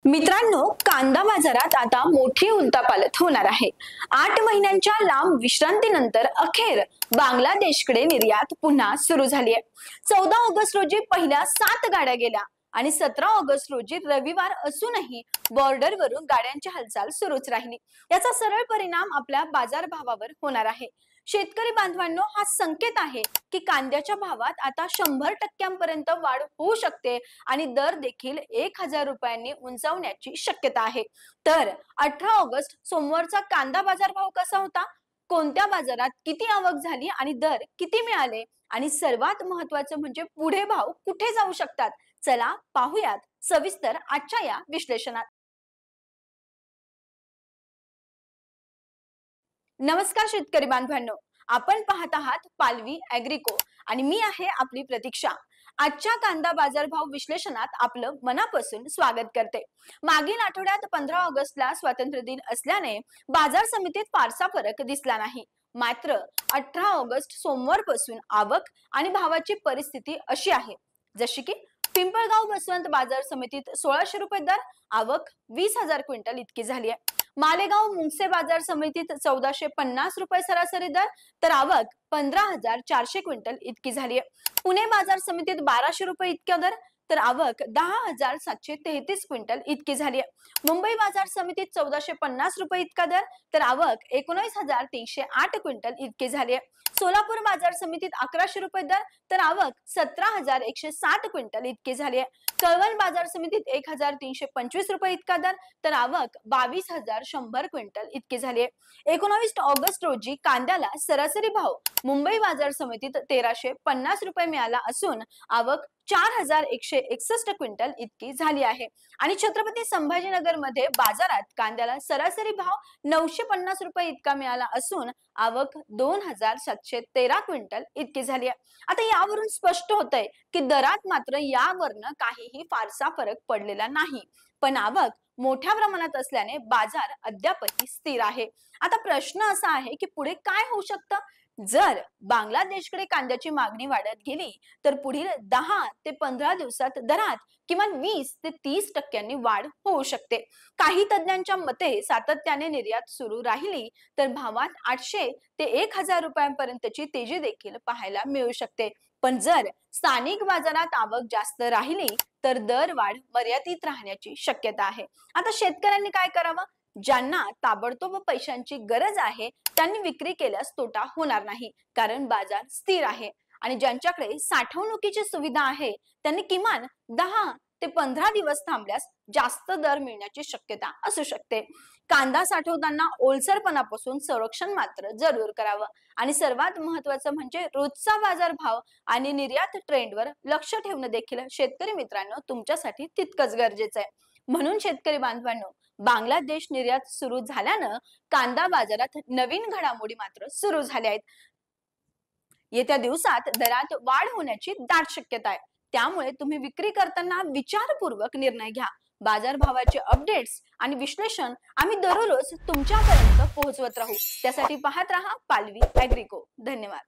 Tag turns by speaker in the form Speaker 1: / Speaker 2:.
Speaker 1: मित्रांनो, कांदा बाजारात आता मोठी उलथापालथ होणार आहे। 8 महिन्यांच्या लांब विश्रांतीनंतर अखेर बांगलादेशकडे निर्यात पुन्हा सुरू झाली आहे। 14 ऑगस्ट रोजी पहिल्या 7 गाड्या गेल्या आणि 17 ऑगस्ट रोजी रविवार असूनही बॉर्डरवरून गाड्यांची हालचाल सुरूच राहिली। याचा सरळ परिणाम आपल्या बाजारभावावर होणार आहे। शेतकरी बांधवांनो, हा संकेत आहे की कांद्याच्या भावात आता 100% वाढ होऊ शकते आणि दर देखील 1000 रुपयांनी उंचावण्याची शक्यता आहे। तर 18 ऑगस्ट सोमवारचा कांदा बाजार भाव कसा होता, कोणत्या बाजारात किती आवक झाली आणि दर किती मिळाले आणि सर्वात महत्त्वाचं म्हणजे पुढे भाव कुठे जाऊ शकतात, चला पाहूयात सविस्तर आजच्या या विश्लेषणात। नमस्कार शेतकरी बांधवांनो, आपण पाहत आहात पालवी ॲग्रिको आणि मी आहे आपली प्रतीक्षा। आजच्या कांदा बाजार भाव विश्लेषणात आपलं मनापासून स्वागत करते। मागील आठवड्यात 15 ऑगस्टला स्वातंत्र्य दिन असल्याने बाजार समितीत फारसा फरक दिसला नाही। मात्र 18 ऑगस्ट सोमवारपासून आवक आणि भावाची परिस्थिती अशी आहे, जशी की पिंपळगाव बसवंत बाजार समितीत 1600 रुपये दर, आवक 20,000 क्विंटल इतकी झाली आहे। मालेगाव मुंगसे बाजार समितीत 1450 रुपये सरासरी दर, तर आवक 15,400 क्विंटल इतकी झाली आहे। पुणे बाजार समितीत 1200 रुपये इतका दर, तर आवक 10,733 क्विंटल इतकी झाली आहे। मुंबई बाजार समितीत 1450 रुपये इतका दर, तर आवक 19,308 क्विंटल इतकी झाली आहे। सोलापूर बाजार समितीत 1100 रुपये दर, तर आवक 17,160 क्विंटल इतकी झाली आहे। कळवण बाजार समितीत 1,325 रुपये इतका दर, तर आवक 22,100 क्विंटल इतकी झाली आहे। 19 ऑगस्ट रोजी कांद्याला सरासरी भाव मुंबई बाजार समितीत 1,350 रुपये मिळाला असून आवक 4,161 क्विंटल इतकी झाली आहे आणि छत्रपती संभाजीनगर मध्ये बाजारात कांद्याला सरासरी भाव 950 रुपये इतका मिळाला असून आवक 2,713 क्विंटल इतकी झाली आहे। आता यावरून स्पष्ट होतंय की दरात मात्र यावरनं काहीही फारसा फरक पडलेला नाही, पण आवक मोठ्या प्रमाणात असल्याने बाजार अद्यापही स्थिर आहे। आता प्रश्न असा आहे की पुढे काय होऊ शकतं। जर बांगलादेशकडे कांद्याची मागणी वाढत गेली तर पुढील 10 ते 15 दिवसात दरात किमान 20 ते 30% वाढ होऊ शकते। काही तज्ञांच्या मते सातत्याने निर्यात सुरू राहिली तर भावात 800 ते 1000 रुपयांपर्यंतची तेजी देखील पाहायला मिळू शकते। पण जर स्थानिक बाजारात आवक जास्त राहिली तर दर वाढ मर्यादित राहण्याची शक्यता आहे। आता शेतकऱ्यांनी काय करावं? ज्यांना ताबडतोब पैशांची गरज आहे त्यांनी विक्री केल्यास तोटा होणार नाही, कारण बाजार स्थिर आहे। आणि ज्यांच्याकडे साठवणुकीची सुविधा आहे त्यांनी किमान 10 ते 15 दिवस थांबल्यास जास्त दर मिळण्याची शक्यता असू शकते। कांदा साठवताना ओलसरपणापासून संरक्षण मात्र जरूर करावं आणि सर्वात महत्त्वाचं म्हणजे रोजचा बाजार भाव आणि निर्यात ट्रेंडवर लक्ष ठेवणं देखील शेतकरी मित्रांनो तुमच्यासाठी तितकंच गरजेचं आहे। म्हणून शेतकरी बांधवांनो, बांगलादेश निर्यात सुरू झाल्यानं कांदा बाजारात नवीन घडामोडी मात्र सुरू झाल्या आहेत। येत्या दिवसात दरात वाढ होण्याची दाट शक्यता आहे, त्यामुळे तुम्ही विक्री करताना विचारपूर्वक निर्णय घ्या। बाजार भावाचे अपडेट्स आणि विश्लेषण आम्ही दररोज तुमच्यापर्यंत पोहोचवत राहू, त्यासाठी पाहत रहा पालवी ॲग्रिको। धन्यवाद।